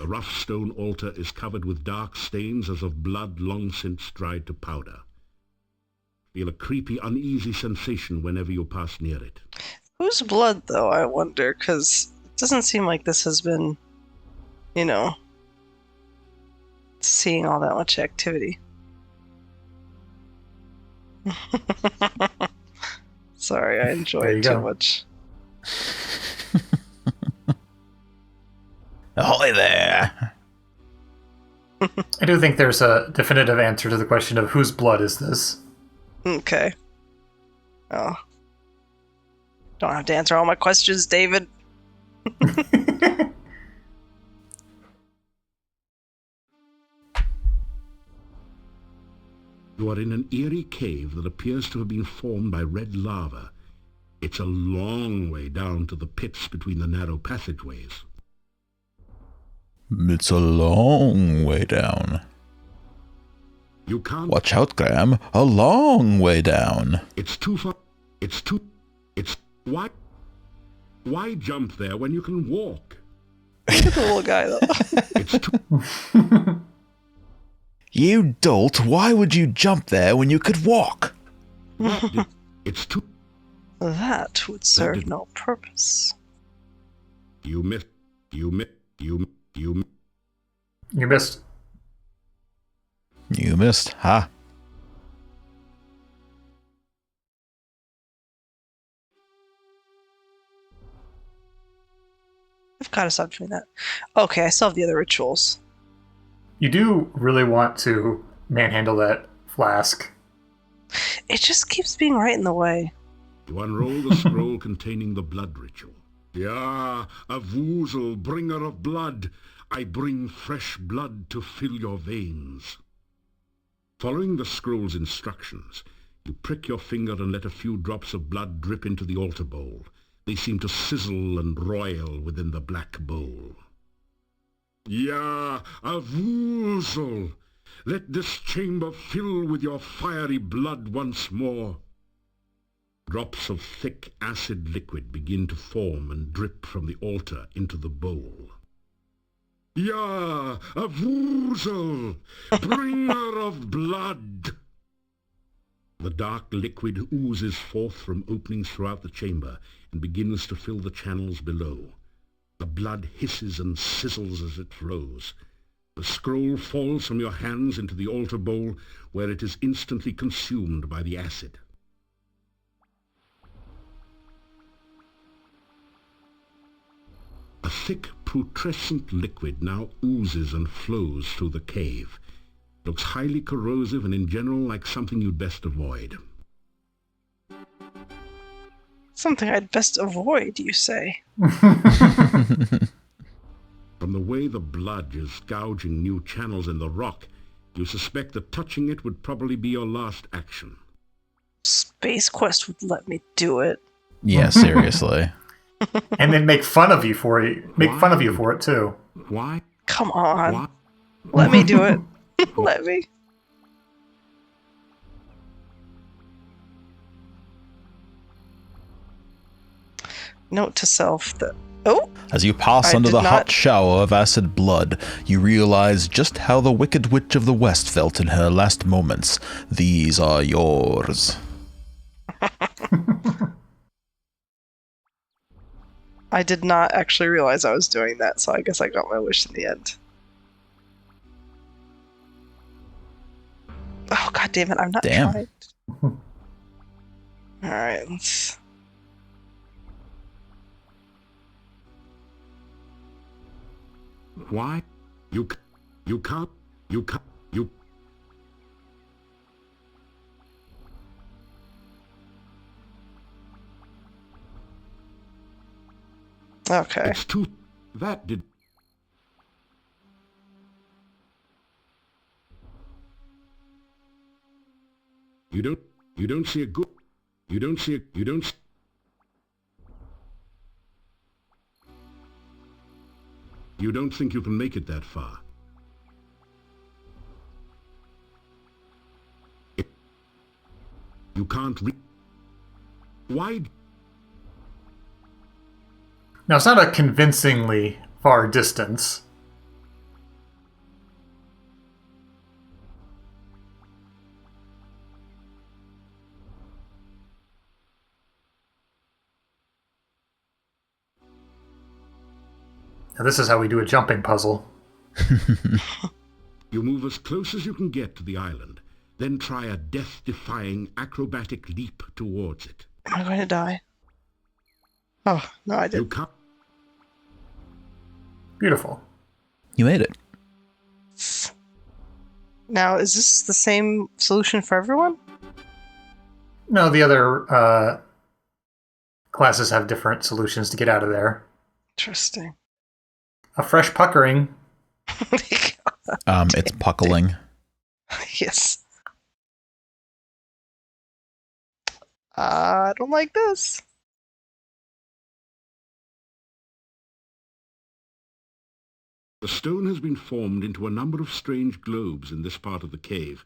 rough stone altar is covered with dark stains as of blood long since dried to powder. Feel a creepy, uneasy sensation whenever you pass near it. Whose blood, though, I wonder, because it doesn't seem like this has been, seeing all that much activity. Sorry, I enjoy it too much. Ahoy there! I do think there's a definitive answer to the question of whose blood is this. Okay. Oh. Don't have to answer all my questions, David. You are in an eerie cave that appears to have been formed by red lava. It's a long way down to the pits between the narrow passageways. It's a long way down. You can't... Watch out, Graham. A long way down. It's too far... It's... Why? Why jump there when you can walk? Look at the little guy, though. It's too... You dolt, why would you jump there when you could walk? It's too... That would serve no purpose. You missed... You missed... You missed. You missed, huh? I've got to stop doing that. Okay, I still have the other rituals. You do really want to manhandle that flask. It just keeps being right in the way. You unroll the scroll containing the blood ritual. Yeah, Avoozl, bringer of blood. I bring fresh blood to fill your veins. Following the scroll's instructions, you prick your finger and let a few drops of blood drip into the altar bowl. They seem to sizzle and roil within the black bowl. Yeah, Avoozl, let this chamber fill with your fiery blood once more. Drops of thick acid liquid begin to form and drip from the altar into the bowl. Yeah, Avoozl, bringer of blood. The dark liquid oozes forth from openings throughout the chamber and begins to fill the channels below. The blood hisses and sizzles as it flows. The scroll falls from your hands into the altar bowl, where it is instantly consumed by the acid. A thick, putrescent liquid now oozes and flows through the cave. It looks highly corrosive and in general like something you'd best avoid. Something I'd best avoid, you say? From the way the blood is gouging new channels in the rock, you suspect that touching it would probably be your last action. Space Quest would let me do it. Yeah, seriously. And then make fun of you for it. Make fun of you for it too. Why? Come on. Why? Let me do it. Let me. Note to self that... Oh! As you pass under the hot shower of acid blood, you realize just how the Wicked Witch of the West felt in her last moments. These are yours. I did not actually realize I was doing that, so I guess I got my wish in the end. Oh, god damn it, I'm not trying. Alright, let's... Why? You can't. Okay. It's too... That did... You don't see a good... You don't... You don't think you can make it that far. You can't Why? Now, it's not a convincingly far distance. Now, this is how we do a jumping puzzle. You move as close as you can get to the island, then try a death-defying acrobatic leap towards it. Am I going to die? Oh, no, I You did. can't. Beautiful. You made it. Now, is this the same solution for everyone? No, the other classes have different solutions to get out of there. Interesting. A fresh puckering. It's puckling. Yes. I don't like this. The stone has been formed into a number of strange globes in this part of the cave.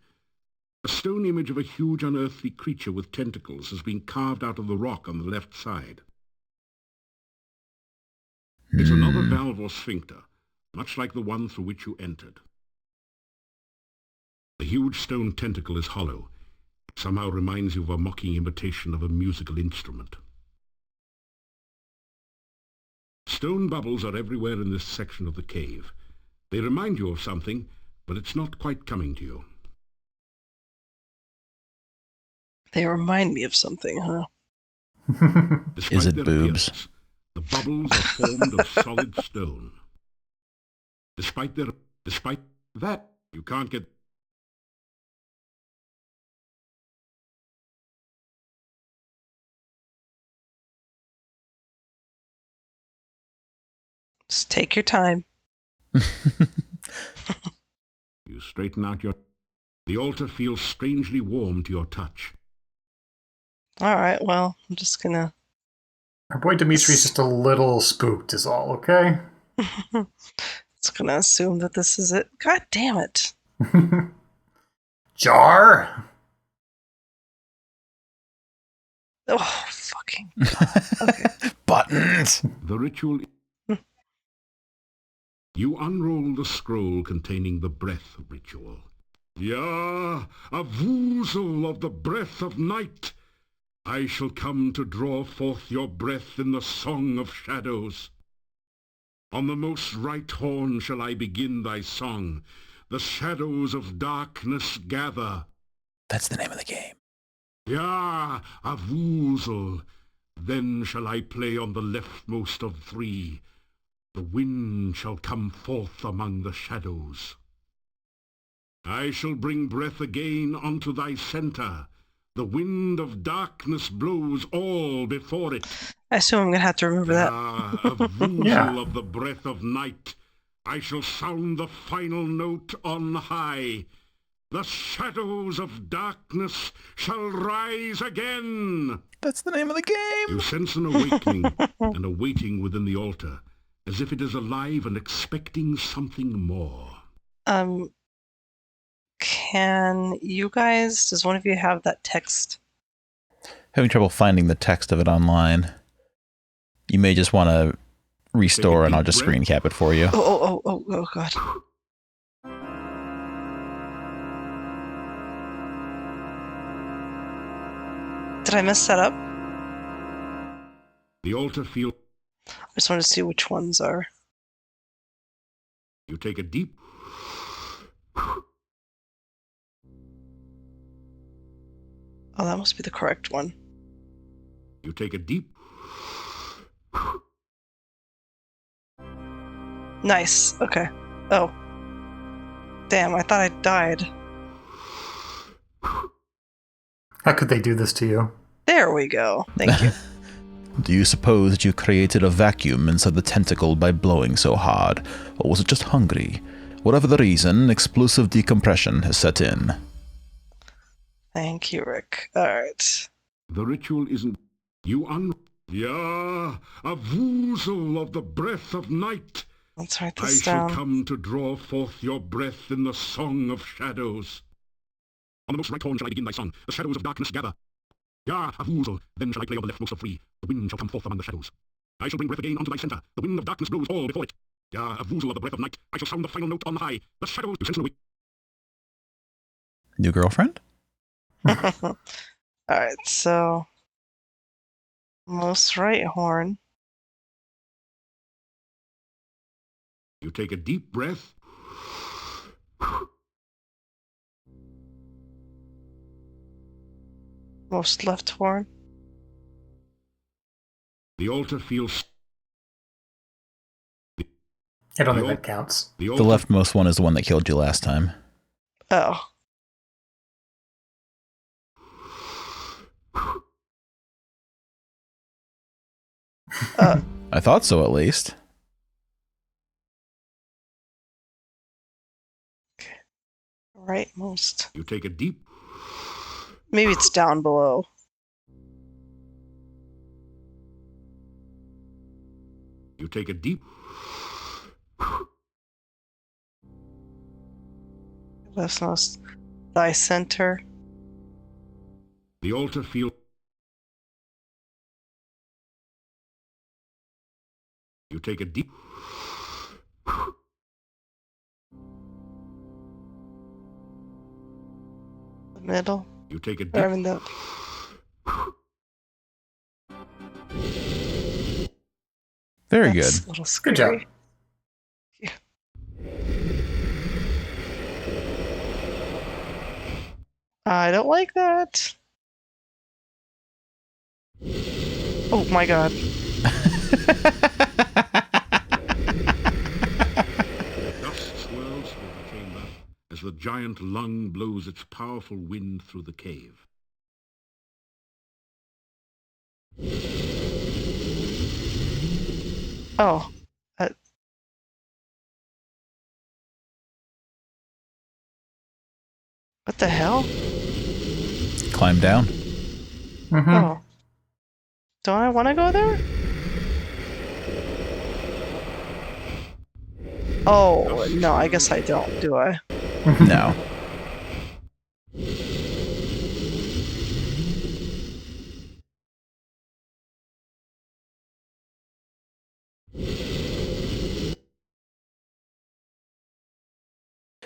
A stone image of a huge unearthly creature with tentacles has been carved out of the rock on the left side. It's another valve or sphincter, much like the one through which you entered. The huge stone tentacle is hollow. It somehow reminds you of a mocking imitation of a musical instrument. Stone bubbles are everywhere in this section of the cave. They remind you of something, but it's not quite coming to you. They remind me of something, huh? Despite Is it their boobs? appearance, the bubbles are formed of solid stone. Despite that, you can't get... Just take your time. You straighten out your... The altar feels strangely warm to your touch. Alright, well, I'm just gonna... Our boy Dimitri's just a little spooked is all, okay? just gonna assume that this is it. God damn it. Jar? Oh, fucking... Okay. Buttons! The ritual... You unroll the scroll containing the breath ritual. Ya, Avoozl of the breath of night, I shall come to draw forth your breath in the song of shadows. On the most right horn shall I begin thy song. The shadows of darkness gather. That's the name of the game. Ya, Avoozl, then shall I play on the leftmost of three. The wind shall come forth among the shadows. I shall bring breath again unto thy centre. The wind of darkness blows all before it. I assume I'm gonna have to remember that. Avoozl Yeah. of the breath of night, I shall sound the final note on high. The shadows of darkness shall rise again. That's the name of the game. You sense an awakening and a waiting within the altar, as if it is alive and expecting something more. Can you guys, does one of you have that text? Having trouble finding the text of it online. You may just want to restore and I'll just screen cap it for you. Oh, God. Did I mess that up? The altar feels... I just want to see which ones are. You take a deep... Oh, that must be the correct one. You take a deep... Nice. Okay. Oh. Damn, I thought I died. How could they do this to you? There we go. Thank you. Do you suppose that you created a vacuum inside the tentacle by blowing so hard? Or was it just hungry? Whatever the reason, explosive decompression has set in. Thank you, Rick. Alright. The ritual isn't... You Ya, Avoozl of the breath of night, Let's write I this shall down. come to draw forth your breath in the song of shadows. On the most right horn shall I begin thy song. The shadows of darkness gather. Ya, Avoozl, then shall I play on the leftmost of three. The wind shall come forth among the shadows. I shall bring breath again unto thy centre. The wind of darkness blows all before it. Ya, Avoozl of the breath of night, I shall sound the final note on high. The shadows... You sense an awake... New girlfriend? Alright, so... Most right horn. You take a deep breath. Most left horn. The altar feels... I don't think that counts. The leftmost one is the one that killed you last time. Oh. I thought so, at least. Rightmost. You take a deep... Maybe it's down below. You take a deep... Leftmost. Thy center. The altar feels... You take a deep... The middle. You take a deep... Whatever the... Very That's good. A little Good job. scary. I don't like that. Oh my god. Dust swirls through the chamber as the giant lung blows its powerful wind through the cave. Oh. What the hell? Climb down. Mm-hmm. Oh. Don't I want to go there? Oh, no, I guess I don't, do I? No.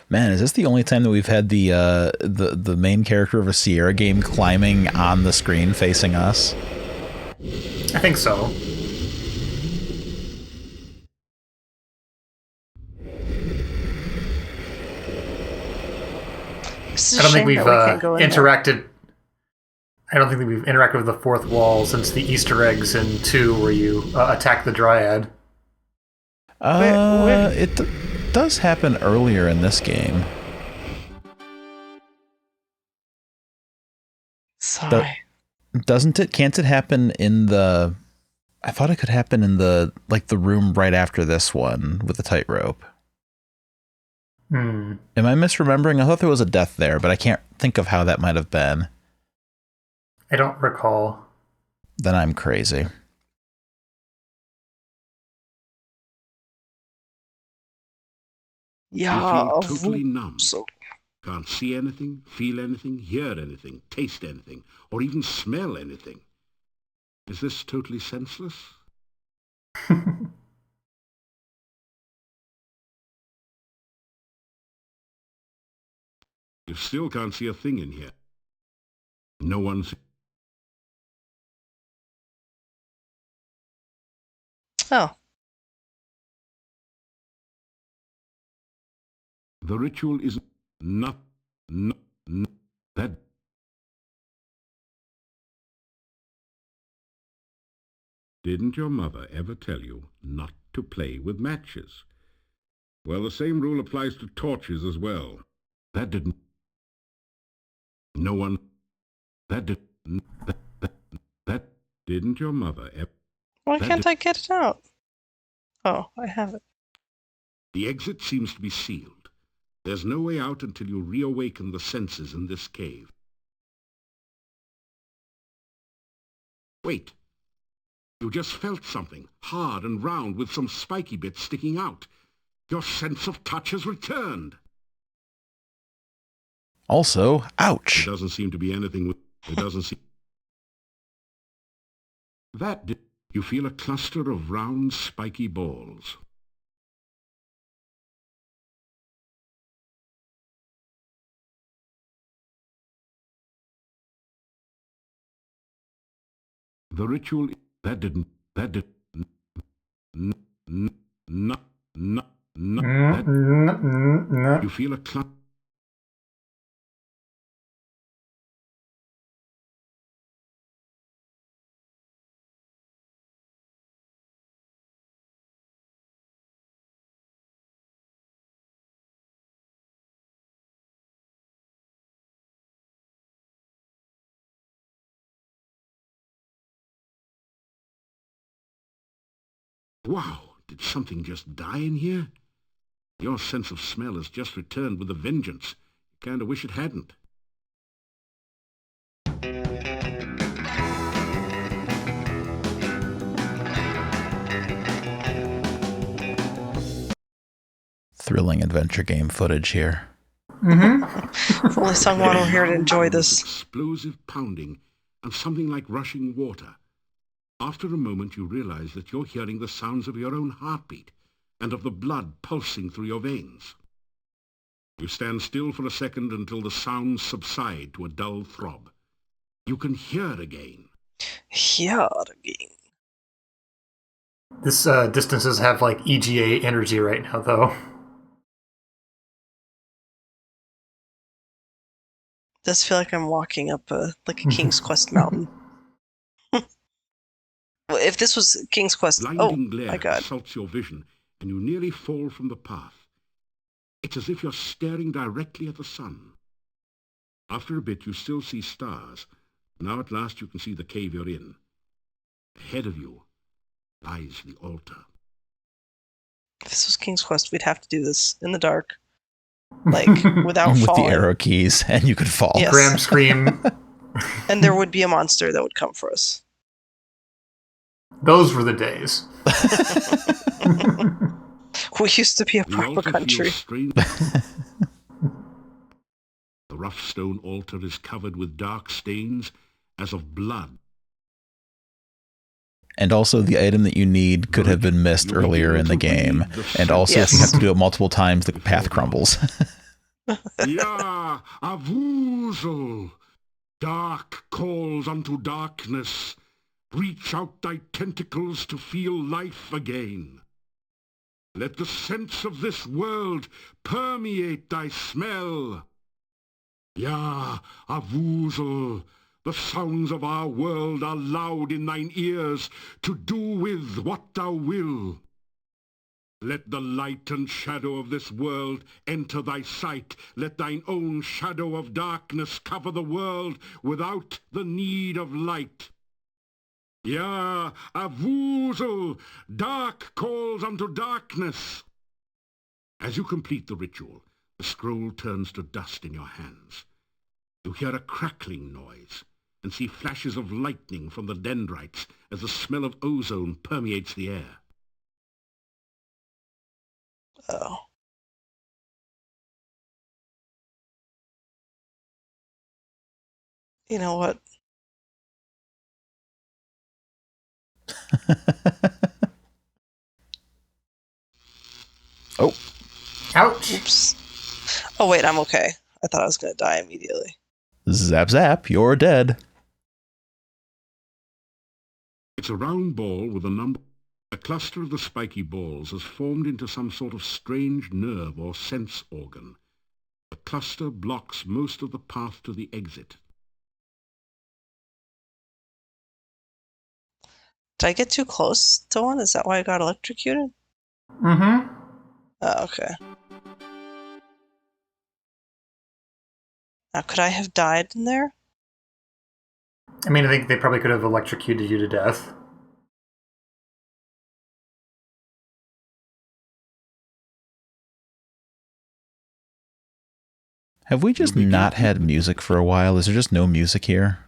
Man, is this the only time that we've had the main character of a Sierra game climbing on the screen facing us? I think so. I don't think we've interacted. I don't think that we've interacted with the fourth wall since the Easter eggs in 2, where you attack the Dryad. It does happen earlier in this game. Sorry. Doesn't it? Can't it happen in the... I thought it could happen in the room right after this one with the tightrope. Hmm. Am I misremembering? I thought there was a death there, but I can't think of how that might have been. I don't recall. Then I'm crazy. Yeah. You feel totally numb. So Can't see anything, feel anything, hear anything, taste anything, or even smell anything. Is this totally senseless? You still can't see a thing in here. No one's... Oh. The ritual is not that... Didn't your mother ever tell you not to play with matches? Well, the same rule applies to torches as well. That didn't... No one... That did... That didn't your mother ever... Why can't I get it out? Oh, I have it. The exit seems to be sealed. There's no way out until you reawaken the senses in this cave. Wait. You just felt something, hard and round with some spiky bits sticking out. Your sense of touch has returned. Also, ouch. There doesn't seem to be anything with... It doesn't seem... That did... You feel a cluster of round, spiky balls. The ritual... That didn't... You feel a clutch. Wow, did something just die in here? Your sense of smell has just returned with a vengeance. You kind of wish it hadn't. Thrilling adventure game footage here. If only someone were here to enjoy this. Explosive pounding and something like rushing water. After a moment, you realize that you're hearing the sounds of your own heartbeat and of the blood pulsing through your veins. You stand still for a second until the sounds subside to a dull throb. You can hear again. Hear again. This distances have like EGA energy right now, though. Does feel like I'm walking up a King's Quest mountain. If this was King's Quest, Blinding glare my God. assaults your vision, and you nearly fall from the path. It's as if you're staring directly at the sun. After a bit, you still see stars. Now at last you can see the cave you're in. Ahead of you lies the altar. If this was King's Quest, we'd have to do this in the dark. Like, without With falling. the arrow keys, and you could fall. Yes. Graham scream. And there would be a monster that would come for us. Those were the days. We used to be a The proper altar country. feels strange. The rough stone altar is covered with dark stains as of blood. And also the item that you need could have been missed earlier in the game. And also if you have to do it multiple times, the path crumbles. Ya, Avoozl! Dark calls unto darkness. Reach out thy tentacles to feel life again. Let the sense of this world permeate thy smell. Ya, Avoozl! The sounds of our world are loud in thine ears, to do with what thou will. Let the light and shadow of this world enter thy sight. Let thine own shadow of darkness cover the world without the need of light. Ya, Avoozl! Dark calls unto darkness. As you complete the ritual, the scroll turns to dust in your hands. You hear a crackling noise and see flashes of lightning from the dendrites as the smell of ozone permeates the air. Oh. You know what? Oh. Ouch. Oops. Oh, wait, I'm okay. I thought I was going to die immediately. Zap zap, you're dead. It's a round ball with a number. A cluster of the spiky balls has formed into some sort of strange nerve or sense organ. The cluster blocks most of the path to the exit. Did I get too close to one? Is that why I got electrocuted? Mm-hmm. Oh, okay. Now, could I have died in there? I mean, I think they probably could have electrocuted you to death. Have we just not had music for a while? Is there just no music here?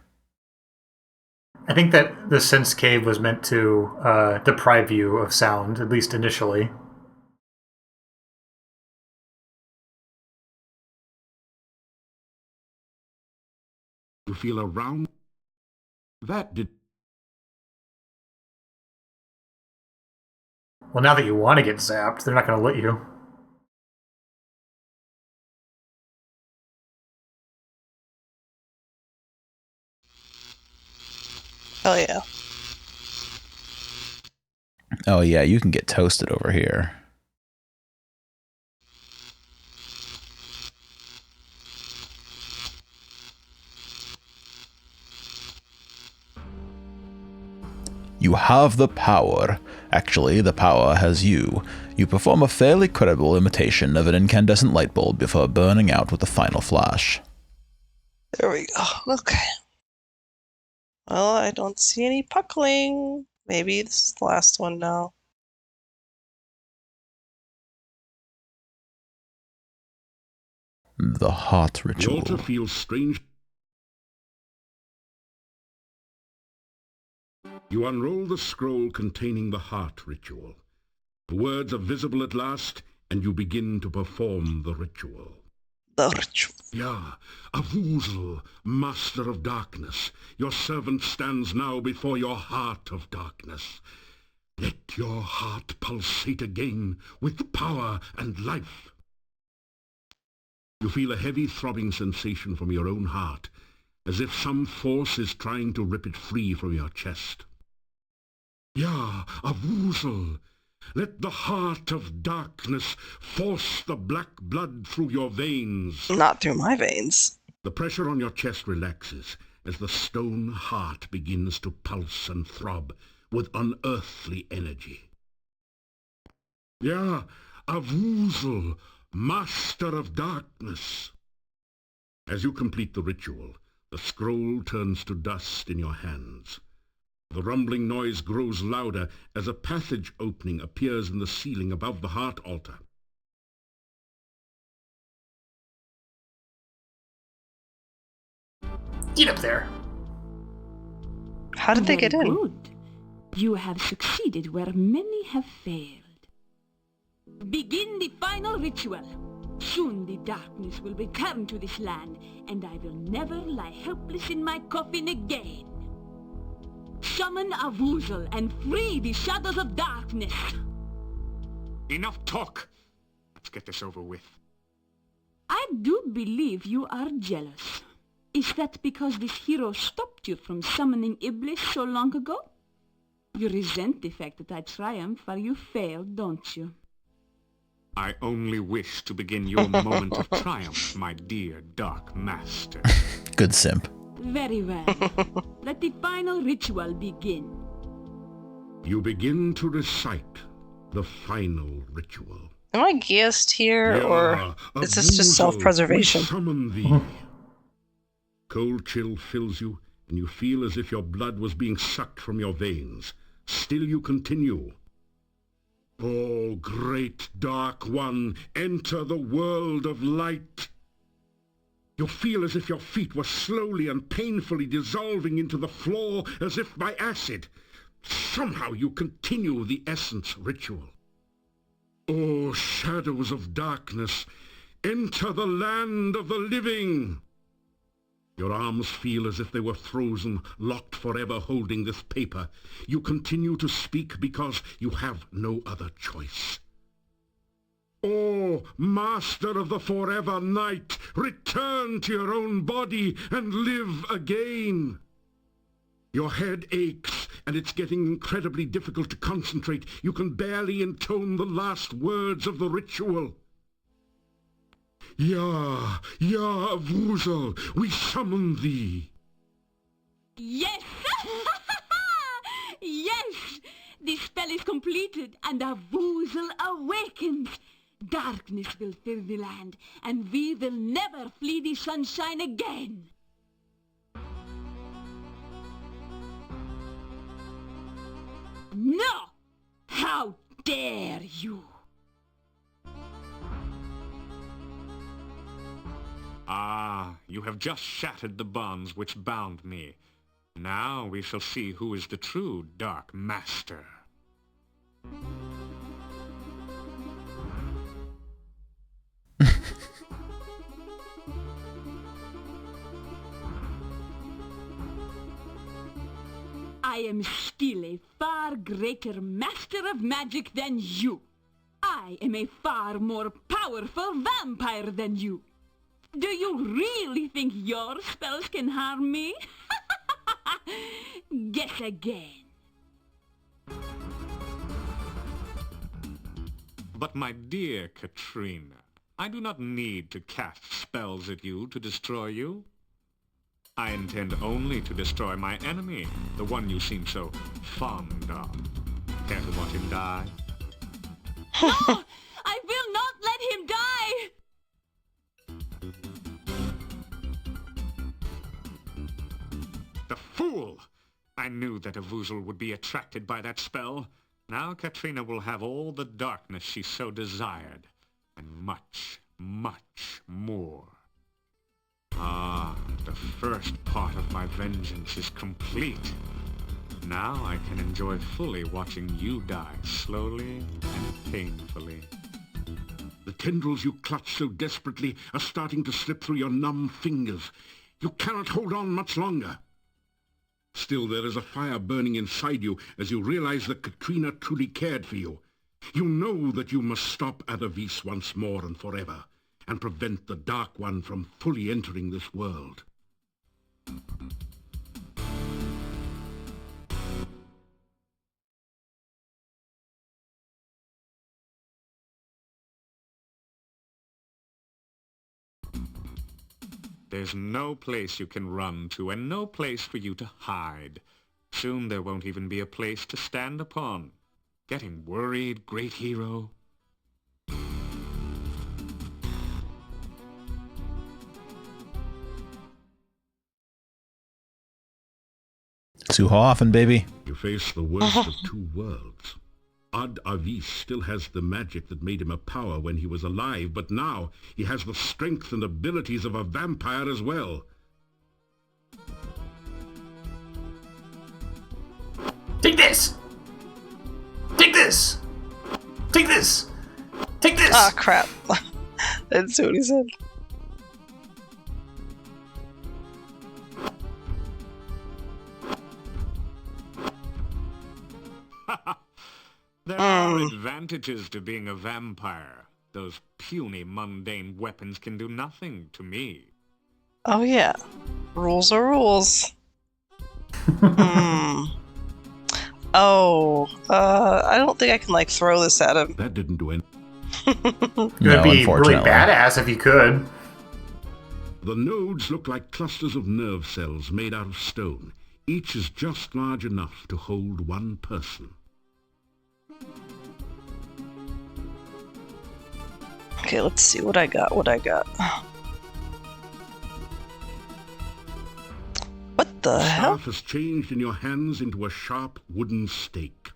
I think that the Sense Cave was meant to deprive you of sound, at least initially. You feel a round... That did... Well, now that you want to get zapped, they're not going to let you. Oh, yeah. Oh yeah, you can get toasted over here. You have the power. Actually, the power has you. You perform a fairly credible imitation of an incandescent light bulb before burning out with the final flash. There we go. Okay. Well, I don't see any puckling. Maybe this is the last one now. The heart The ritual. altar feels strange. You unroll the scroll containing the heart ritual. The words are visible at last, and you begin to perform the ritual. The ritual. Yeah, Avoozl, master of darkness, your servant stands now before your heart of darkness. Let your heart pulsate again with power and life. You feel a heavy throbbing sensation from your own heart, as if some force is trying to rip it free from your chest. Yeah, Avoozl, let the heart of darkness force the black blood through your veins. Not through my veins. The pressure on your chest relaxes as the stone heart begins to pulse and throb with unearthly energy. Yeah, Avoozl, master of darkness. As you complete the ritual, the scroll turns to dust in your hands. The rumbling noise grows louder as a passage opening appears in the ceiling above the heart altar. Get up there. How did they get in? Good. You have succeeded where many have failed. Begin the final ritual. Soon the darkness will return to this land, and I will never lie helpless in my coffin again. Summon Avoozl and free the shadows of darkness. Enough talk. Let's get this over with. I do believe you are jealous. Is that because this hero stopped you from summoning Iblis so long ago? You resent the fact that I triumphed while you failed, don't you? I only wish to begin your moment of triumph, my dear Dark Master. Good simp. Very well. Let the final ritual begin. You begin to recite the final ritual. Am I gassed here, or is this just self-preservation? We summon thee. Cold chill fills you, and you feel as if your blood was being sucked from your veins. Still you continue. Oh, great Dark One, enter the world of light. You feel as if your feet were slowly and painfully dissolving into the floor as if by acid. Somehow you continue the essence ritual. Oh, shadows of darkness, enter the land of the living. Your arms feel as if they were frozen, locked forever holding this paper. You continue to speak because you have no other choice. Oh, master of the forever night, return to your own body and live again. Your head aches, and it's getting incredibly difficult to concentrate. You can barely intone the last words of the ritual. Ya, Avoozl, we summon thee. Yes! Yes! The spell is completed, and Avoozl awakens. Darkness will fill the land, and we will never flee the sunshine again. No! How dare you! Ah, you have just shattered the bonds which bound me. Now we shall see who is the true Dark Master. I am still a far greater master of magic than you. I am a far more powerful vampire than you. Do you really think your spells can harm me? Guess again. But my dear Katrina, I do not need to cast spells at you to destroy you. I intend only to destroy my enemy, the one you seem so fond of. Care to watch him die? No! I will not let him die! The fool! I knew that Avoozl would be attracted by that spell. Now Katrina will have all the darkness she so desired, and much, much more. Ah, the first part of my vengeance is complete. Now I can enjoy fully watching you die slowly and painfully. The tendrils you clutch so desperately are starting to slip through your numb fingers. You cannot hold on much longer. Still, there is a fire burning inside you as you realize that Katrina truly cared for you. You know that you must stop Ad Avis once more and forever, and prevent the Dark One from fully entering this world. There's no place you can run to, and no place for you to hide. Soon there won't even be a place to stand upon. Getting worried, great hero? Too often, baby. You face the worst of two worlds. Ad Avis still has the magic that made him a power when he was alive, but now he has the strength and abilities of a vampire as well. Take this! Take this! Take this! Take this! Ah, crap. I didn't see what he said. There are advantages to being a vampire. Those puny, mundane weapons can do nothing to me. Oh, yeah. Rules are rules. Oh, I don't think I can, like, throw this at him. That didn't do anything. It would be really badass if you could. The nodes look like clusters of nerve cells made out of stone. Each is just large enough to hold one person. Okay, let's see what I got. What the hell? Staff has changed in your hands into a sharp wooden stake.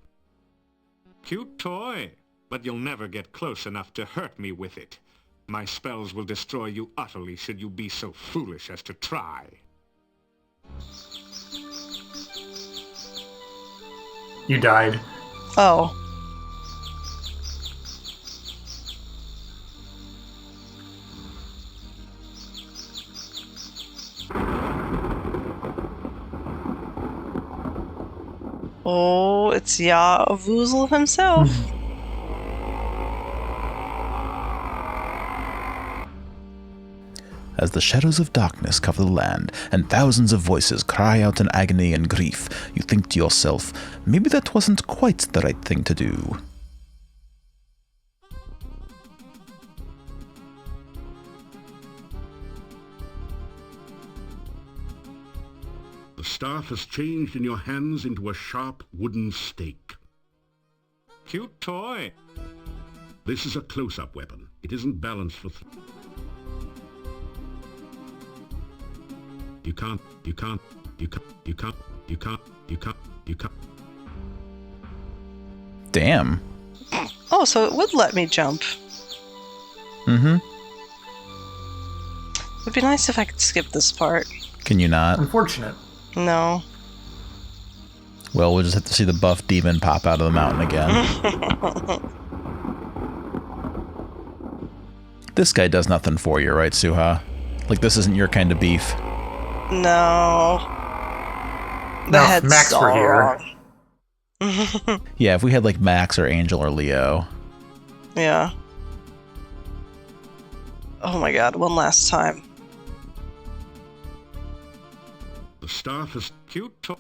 Cute toy, but you'll never get close enough to hurt me with it. My spells will destroy you utterly should you be so foolish as to try. You died. Oh. Oh, it's Avoozl himself. As the shadows of darkness cover the land, and thousands of voices cry out in agony and grief, you think to yourself, maybe that wasn't quite the right thing to do. The staff has changed in your hands into a sharp wooden stake. Cute toy. This is a close-up weapon. It isn't balanced for... You can't. Damn. Oh, so it would let me jump. Mm-hmm. It'd be nice if I could skip this part. Can you not? Unfortunate. No. Well, we'll just have to see the buff demon pop out of the mountain again. This guy does nothing for you, right, Suha? Like, this isn't your kind of beef. No. Now, if Max were here. Yeah, if we had, like, Max or Angel or Leo. Yeah. Oh my god, one last time. The staff is Cute toy.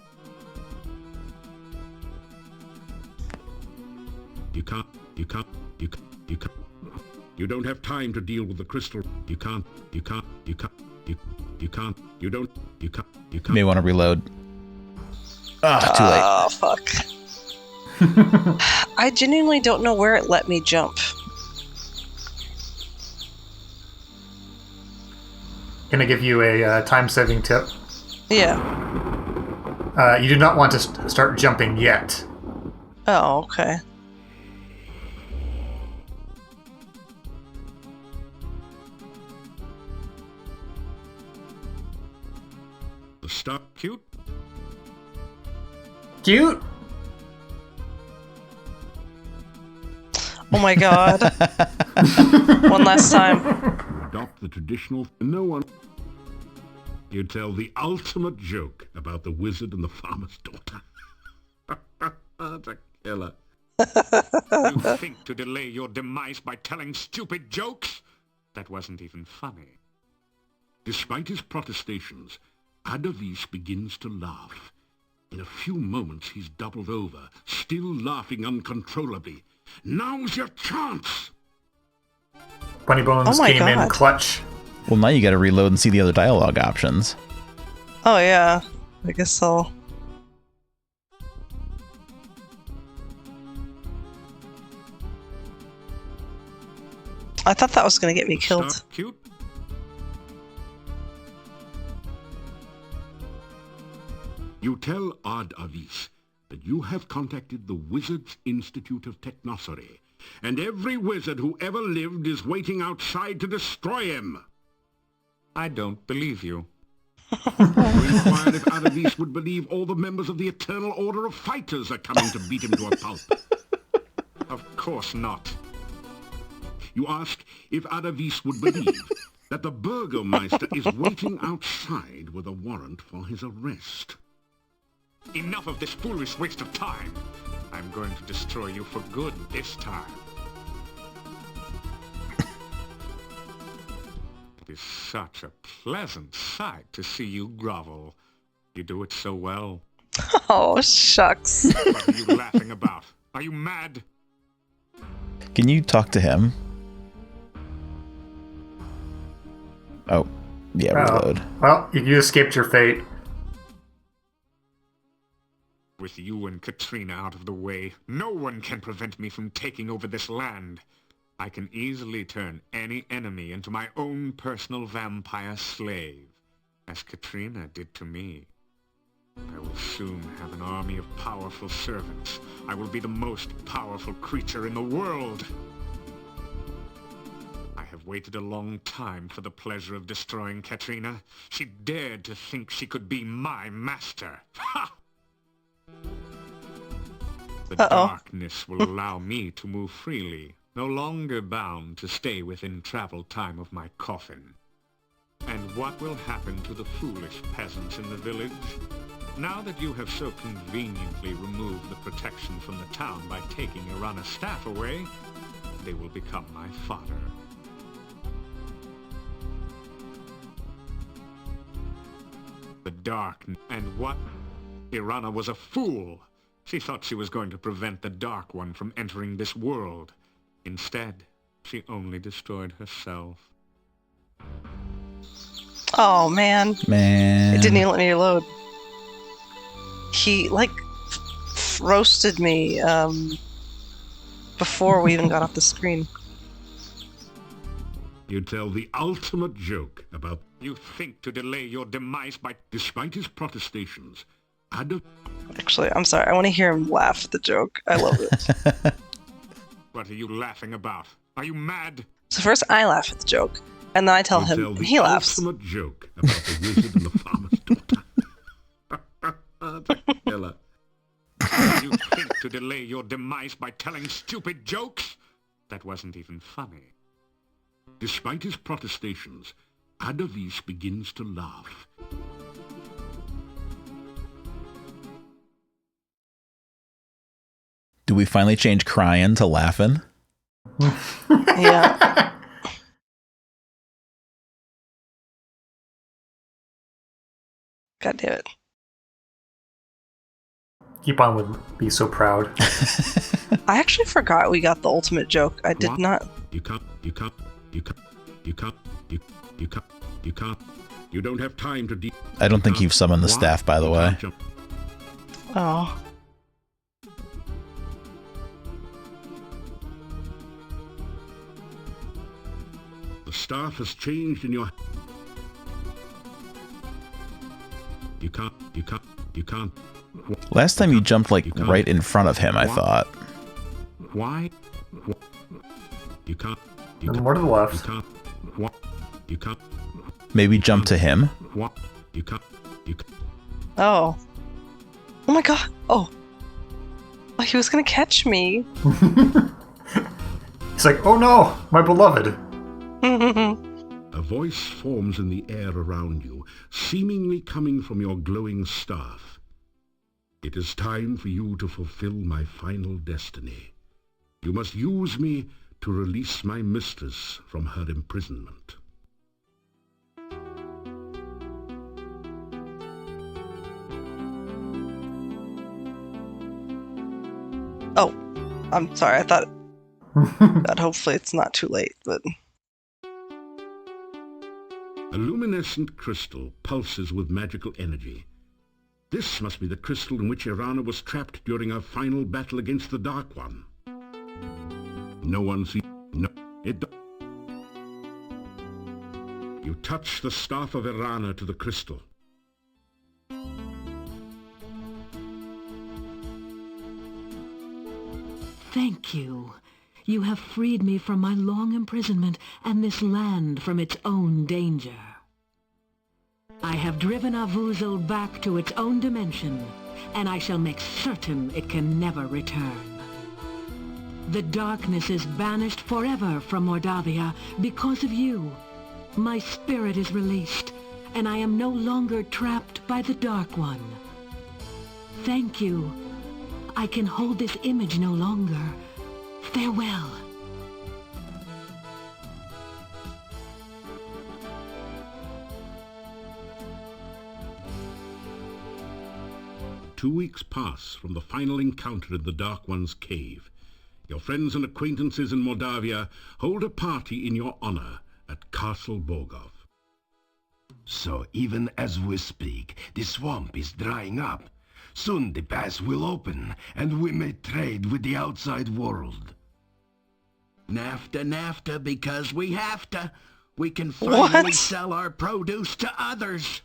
You can't. You don't have time to deal with the crystal. You You can't. You don't. You can't. You can't. You may want to reload. Ah, too late. Oh, fuck. I genuinely don't know where it let me jump. Gonna give you a time-saving tip. Yeah. You do not want to start jumping yet. Oh, okay. Stop. Cute. Cute? Oh my god. One last time. Adopt the traditional. No one. You tell the ultimate joke about the wizard and the farmer's daughter. That's a killer. You think to delay your demise by telling stupid jokes? That wasn't even funny. Despite his protestations, Ad Avis begins to laugh. In a few moments he's doubled over, still laughing uncontrollably. Now's your chance! Bunny Bones came in clutch. Well, now you gotta reload and see the other dialogue options. Oh yeah. I guess I'll... I thought that was gonna get me killed. Stop. Cute. You tell Ad Avis that you have contacted the Wizards Institute of Technocery, and every wizard who ever lived is waiting outside to destroy him. I don't believe you. We inquired if Ad Avis would believe all the members of the Eternal Order of Fighters are coming to beat him to a pulp. Of course not. You ask if Ad Avis would believe that the Burgomeister is waiting outside with a warrant for his arrest. Enough of this foolish waste of time. I'm going to destroy you for good this time. It is such a pleasant sight to see you grovel. You do it so well. Oh, shucks. What are you laughing about? Are you mad? Can you talk to him? Oh, yeah, reload. Well, you escaped your fate. With you and Katrina out of the way, no one can prevent me from taking over this land. I can easily turn any enemy into my own personal vampire slave, as Katrina did to me. I will soon have an army of powerful servants. I will be the most powerful creature in the world. I have waited a long time for the pleasure of destroying Katrina. She dared to think she could be my master. Ha! The darkness will allow me to move freely, no longer bound to stay within travel time of my coffin. And what will happen to the foolish peasants in the village? Now that you have so conveniently removed the protection from the town by taking Irana's staff away, they will become my fodder. The dark and what? Irana was a fool. She thought she was going to prevent the Dark One from entering this world. Instead, she only destroyed herself. Oh, man. Man. It didn't even let me reload. He, like, roasted me before we even got off the screen. You tell the ultimate joke about... You think to delay your demise by... Despite his protestations, Actually, I'm sorry. I want to hear him laugh at the joke. I love it. What are you laughing about? Are you mad? So first I laugh at the joke, and then I tell him, and he laughs. Ultimate joke about the wizard and the farmer's daughter. That's a killer. You think to delay your demise by telling stupid jokes? That wasn't even funny. Despite his protestations, Ad Avis begins to laugh. Do we finally change crying to laughing? Yeah. God damn it. Keep on would be so proud. I actually forgot we got the ultimate joke. I did not. You can't You don't have time to I don't think you've summoned the staff, by the way. Oh. The staff has changed in your... You can't... Last time you jumped, like, right in front of him, I thought. Why? You can't... More to the left. You can't... Maybe jump to him? You can't... Oh. Oh my god. Oh. Oh, he was gonna catch me. He's like, oh no, my beloved. A voice forms in the air around you, seemingly coming from your glowing staff. It is time for you to fulfill my final destiny. You must use me to release my mistress from her imprisonment. Oh, I'm sorry. I thought that hopefully it's not too late, but... A luminescent crystal pulses with magical energy. This must be the crystal in which Irana was trapped during her final battle against the Dark One. No one sees... No, it... You touch the staff of Irana to the crystal. Thank you. You have freed me from my long imprisonment and this land from its own danger. I have driven Avoozl back to its own dimension, and I shall make certain it can never return. The darkness is banished forever from Mordavia because of you. My spirit is released, and I am no longer trapped by the Dark One. Thank you. I can hold this image no longer. Farewell. Two weeks pass from the final encounter in the Dark One's cave. Your friends and acquaintances in Mordavia hold a party in your honor at Castle Borgov. So even as we speak, the swamp is drying up. Soon the pass will open, and we may trade with the outside world. NAFTA, because we have to. We can finally sell our produce to others.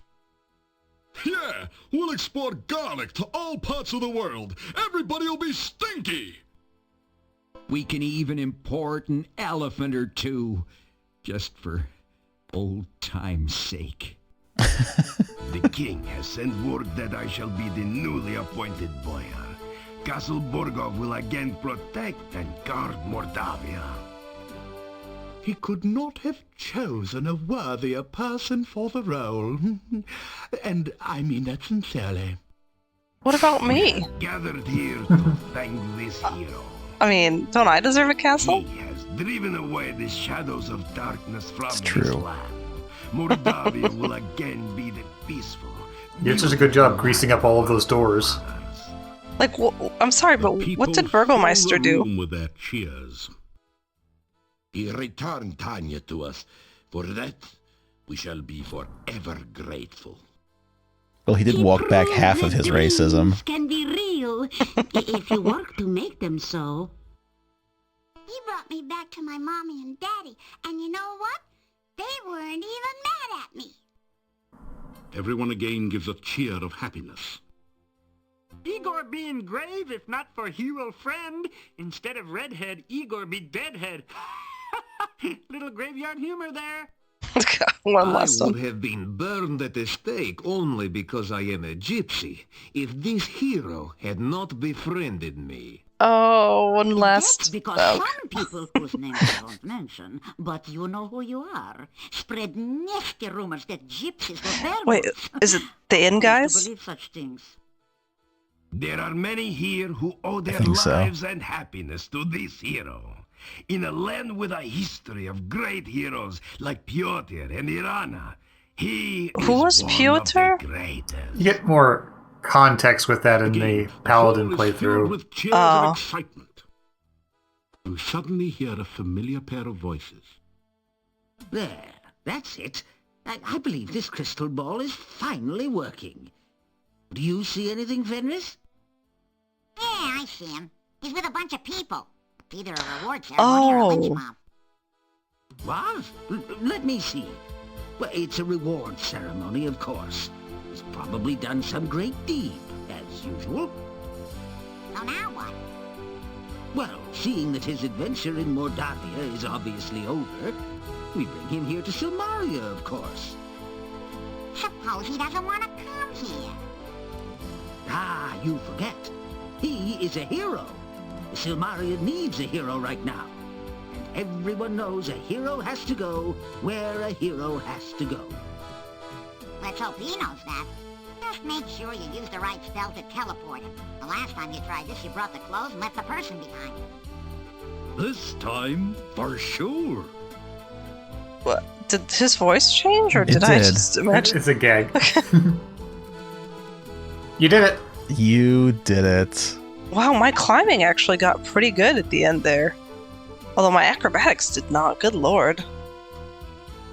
Yeah, we'll export garlic to all parts of the world. Everybody will be stinky. We can even import an elephant or two, just for old time's sake. The king has sent word that I shall be the newly appointed boyar. Castle Borgov will again protect and guard Mordavia. He could not have chosen a worthier person for the role. And I mean that sincerely. What about me? Gathered here to thank this hero. I mean, don't I deserve a castle? He has driven away the shadows of darkness from It's this true. land. Mordavia will again be the peaceful. You did such a good job greasing up all of those doors. Like, I'm sorry, but what did Burgomeister do? With their cheers. He returned Tanya to us. For that, we shall be forever grateful. Well, he did walk back half of his racism. Can be real if you work to make them so. He brought me back to my mommy and daddy, and you know what? They weren't even mad at me. Everyone again gives a cheer of happiness. Igor be engraved if not for hero friend. Instead of redhead, Igor be deadhead. Little graveyard humor there. One last one. I would have been burned at the stake only because I am a gypsy, if this hero had not befriended me. Oh, one last. That's because some people whose names I don't mention, but you know who you are, spread nasty rumors that gypsies were bad. Wait, is it the inn guys? To believe such things. There are many here who owe their think so. lives and happiness to this hero. In a land with a history of great heroes like Pyotr and Irana, he Who was is one Pyotr? of the greatest. You get more context with that in the Paladin Hall is filled playthrough. with cheers of excitement. You suddenly hear a familiar pair of voices. There, that's it. I believe this crystal ball is finally working. Do you see anything, Fenris? Yeah, I see him. He's with a bunch of people. It's either a reward ceremony or a lynch mob. What? Let me see. Well, it's a reward ceremony, of course. He's probably done some great deed, as usual. So now what? Well, seeing that his adventure in Mordavia is obviously over, we bring him here to Silmaria, of course. Suppose he doesn't want to come here. Ah, you forget. He is a hero. Silmaria needs a hero right now. And everyone knows a hero has to go where a hero has to go. Let's hope he knows that. Just make sure you use the right spell to teleport him. The last time you tried this, you brought the clothes and left the person behind. This time, for sure. What? Did his voice change, or did I just imagine? It's a gag. You did it. You did it. Wow, my climbing actually got pretty good at the end there. Although my acrobatics did not. Good lord.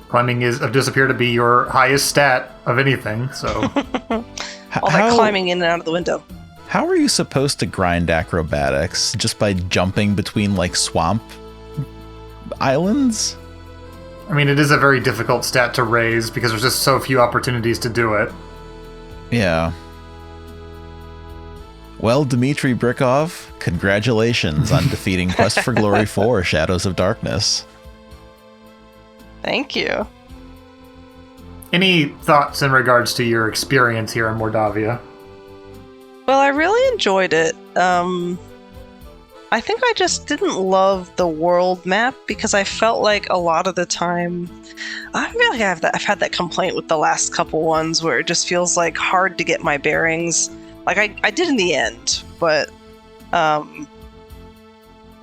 Climbing does appear to be your highest stat of anything, so... All that climbing in and out of the window. How are you supposed to grind acrobatics? Just by jumping between, like, swamp islands? I mean, it is a very difficult stat to raise because there's just so few opportunities to do it. Yeah. Well, Dmitry Brikov, congratulations on defeating Quest for Glory 4 Shadows of Darkness. Thank you. Any thoughts in regards to your experience here in Mordavia? Well, I really enjoyed it. I think I just didn't love the world map because I felt like a lot of the time... I feel like I've had that complaint with the last couple ones where it just feels like hard to get my bearings. Like I did in the end, but I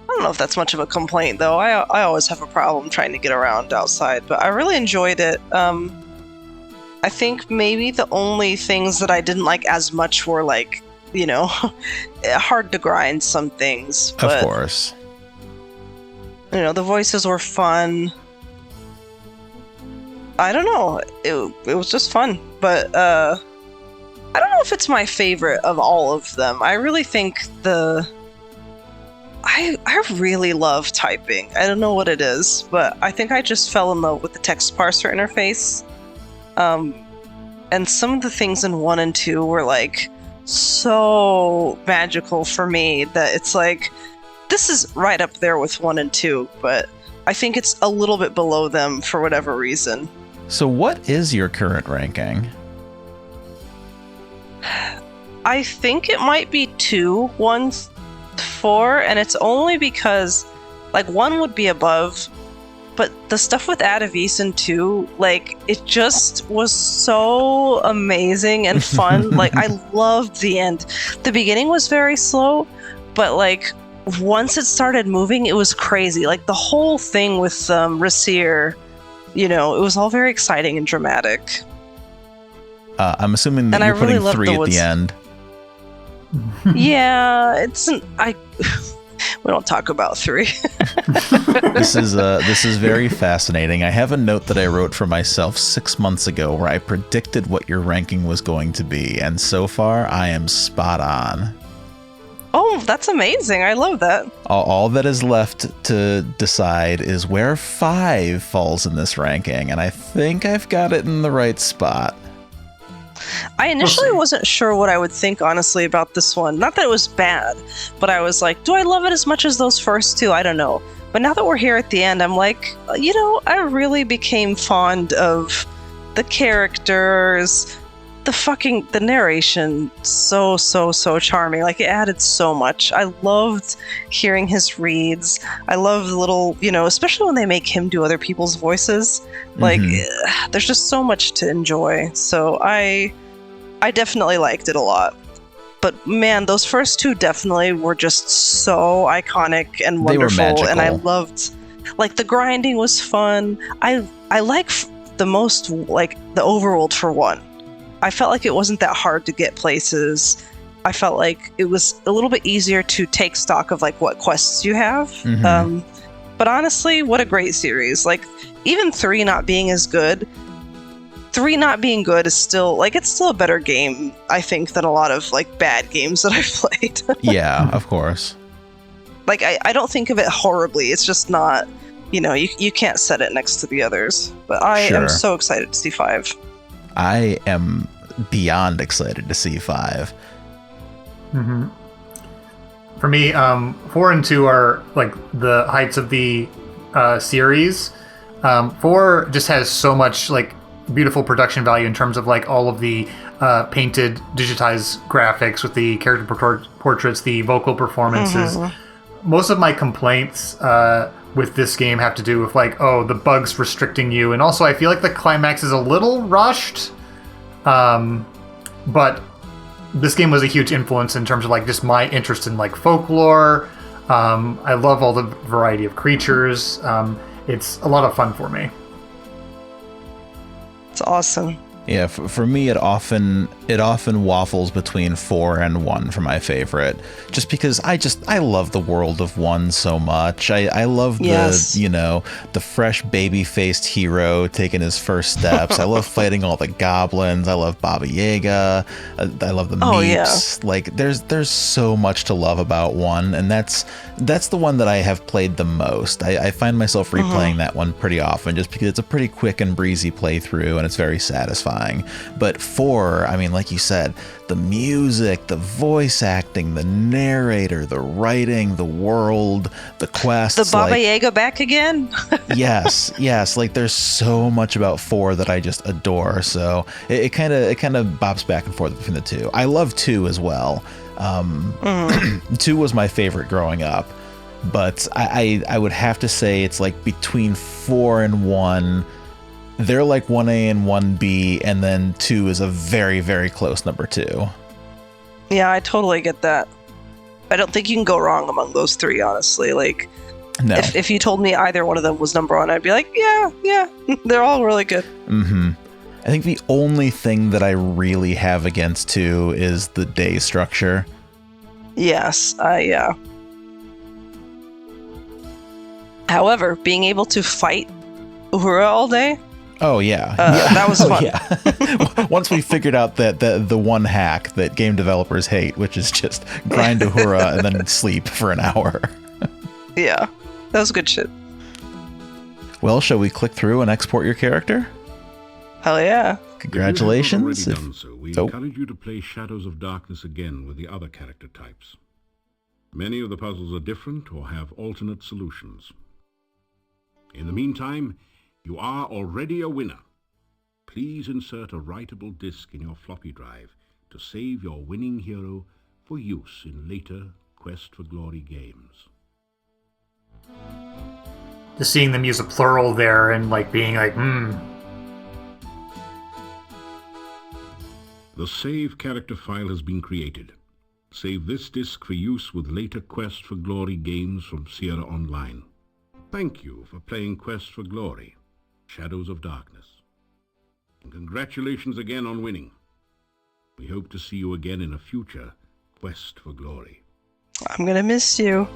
don't know if that's much of a complaint though. I always have a problem trying to get around outside, but I really enjoyed it. I think maybe the only things that I didn't like as much were like, you know, hard to grind some things. But, of course. You know, the voices were fun. I don't know. It was just fun, but I don't know if it's my favorite of all of them. I really think I really love typing. I don't know what it is, but I think I just fell in love with the text parser interface. And some of the things in 1 and 2 were like so magical for me that it's like, this is right up there with 1 and 2, but I think it's a little bit below them for whatever reason. So what is your current ranking? I think it might be 2, 1, 4, and it's only because, like, 1 would be above, but the stuff with Ad Avis in 2, like, it just was so amazing and fun. Like, I loved the end. The beginning was very slow, but, like, once it started moving, it was crazy. Like, the whole thing with Rasir, you know, it was all very exciting and dramatic. I'm assuming that you're putting 3 at the end. Yeah, we don't talk about 3. This is very fascinating. I have a note that I wrote for myself 6 months ago where I predicted what your ranking was going to be, and so far I am spot on. Oh, that's amazing. I love that. All that is left to decide is where 5 falls in this ranking, and I think I've got it in the right spot. I initially wasn't sure what I would think, honestly, about this one. Not that it was bad, but I was like, do I love it as much as those first 2? I don't know. But now that we're here at the end, I'm like, you know, I really became fond of the characters, the narration. So charming. Like, it added so much. I loved hearing his reads. I love the little, you know, especially when they make him do other people's voices. Like, there's just so much to enjoy. So I definitely liked it a lot. But man, those first 2 definitely were just so iconic and wonderful. They were magical. And I loved, like, the grinding was fun. I like the most, like, the overworld for 1. I felt like it wasn't that hard to get places. I felt like it was a little bit easier to take stock of, like, what quests you have. But honestly, what a great series. Like, even 3 not being as good, 3 not being good is still, like, it's still a better game, I think, than a lot of, like, bad games that I've played. Yeah, of course. Like, I don't think of it horribly. It's just not, you can't set it next to the others. But I am so excited to see 5. I am beyond excited to see 5. Mm-hmm. For me, 4 and 2 are like the heights of the series. 4 just has so much like beautiful production value in terms of like all of the painted, digitized graphics with the character portraits, the vocal performances. Mm-hmm. Most of my complaints with this game have to do with like, the bugs restricting you, and also I feel like the climax is a little rushed. But this game was a huge influence in terms of like just my interest in like folklore. I love all the variety of creatures. It's a lot of fun for me. It's awesome. Yeah, for me, it often waffles between 4 and 1 for my favorite, just because I love the world of 1 so much. I love the fresh baby-faced hero taking his first steps. I love fighting all the goblins. I love Baba Yaga. I love the meeps. Yeah. Like there's so much to love about 1, and that's the one that I have played the most. I find myself replaying that one pretty often, just because it's a pretty quick and breezy playthrough, and it's very satisfying. But 4, I mean, like you said, the music, the voice acting, the narrator, the writing, the world, the quests. The Baba Yaga back again? yes. Like there's so much about 4 that I just adore. So it kind of bops back and forth between the 2. I love 2 as well. 2 was my favorite growing up, but I would have to say it's like between 4 and 1. They're like 1A and 1B, and then 2 is a very, very close number 2. Yeah, I totally get that. I don't think you can go wrong among those 3, honestly. Like, no. If you told me either one of them was number 1, I'd be like, yeah, they're all really good. Mm-hmm. I think the only thing that I really have against 2 is the day structure. Yes, yeah. However, being able to fight Uhura all day... Oh, yeah. That was fun. Yeah. Once we figured out that the one hack that game developers hate, which is just grind Uhura and then sleep for an hour. Yeah, that was good shit. Well, shall we click through and export your character? Hell yeah. Congratulations. If you have already done so, we encourage you to play Shadows of Darkness again with the other character types. Many of the puzzles are different or have alternate solutions. In the meantime, you are already a winner. Please insert a writable disk in your floppy drive to save your winning hero for use in later Quest for Glory games. Just seeing them use a plural there and like being like, The save character file has been created. Save this disk for use with later Quest for Glory games from Sierra Online. Thank you for playing Quest for Glory, Shadows of Darkness. And congratulations again on winning. We hope to see you again in a future Quest for Glory. I'm gonna miss you.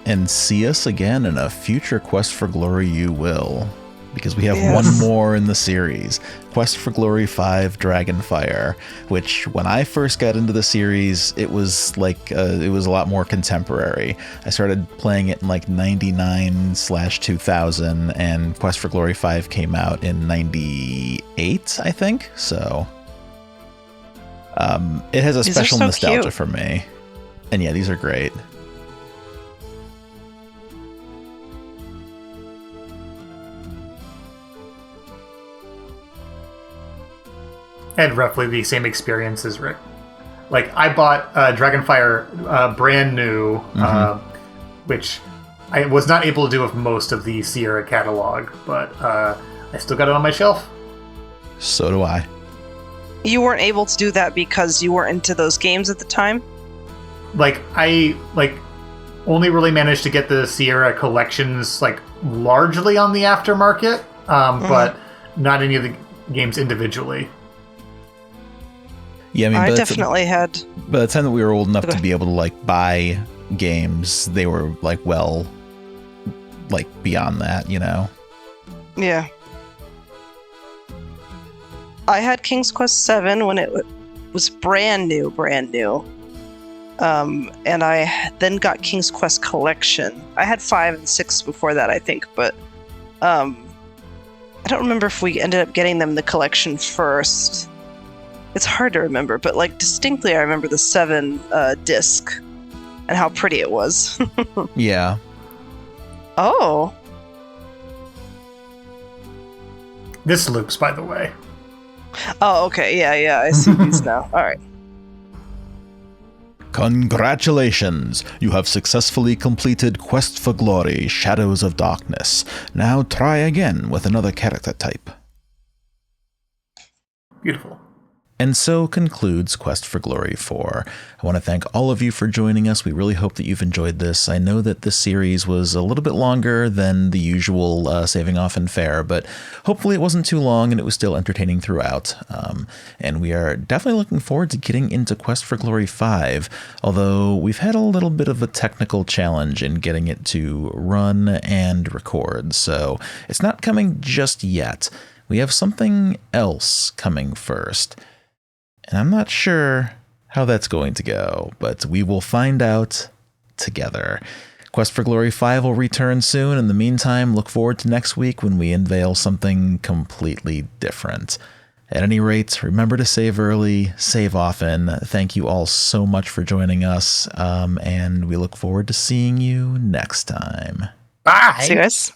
And see us again in a future Quest for Glory you will. Because we have one more in the series, Quest for Glory 5 Dragonfire, which when I first got into the series, it was like, it was a lot more contemporary. I started playing it in like 99/2000, and Quest for Glory 5 came out in 98, I think. So it has a special nostalgia for me. And yeah, these are great. I had roughly the same experience as Rick. Like, I bought Dragonfire brand new, which I was not able to do with most of the Sierra catalog, but I still got it on my shelf. So do I. You weren't able to do that because you weren't into those games at the time? Like, I only really managed to get the Sierra collections like largely on the aftermarket, but not any of the games individually. Yeah, I mean, I definitely had. By the time that we were old enough to be able to like buy games, they were like beyond that, you know. Yeah. I had King's Quest 7 when it was brand new. And I then got King's Quest Collection. I had 5 and 6 before that, I think, but I don't remember if we ended up getting them the collection first. It's hard to remember, but like distinctly I remember the 7 disc and how pretty it was. Yeah. Oh. This loops, by the way. Oh, okay. Yeah, I see these now. All right. Congratulations! You have successfully completed Quest for Glory, Shadows of Darkness. Now try again with another character type. Beautiful. And so concludes Quest for Glory 4. I want to thank all of you for joining us. We really hope that you've enjoyed this. I know that this series was a little bit longer than the usual saving off and fare, but hopefully it wasn't too long and it was still entertaining throughout. And we are definitely looking forward to getting into Quest for Glory 5, although we've had a little bit of a technical challenge in getting it to run and record, so it's not coming just yet. We have something else coming first. And I'm not sure how that's going to go, but we will find out together. Quest for Glory 5 will return soon. In the meantime, look forward to next week when we unveil something completely different. At any rate, remember to save early, save often. Thank you all so much for joining us, and we look forward to seeing you next time. Bye! See you guys.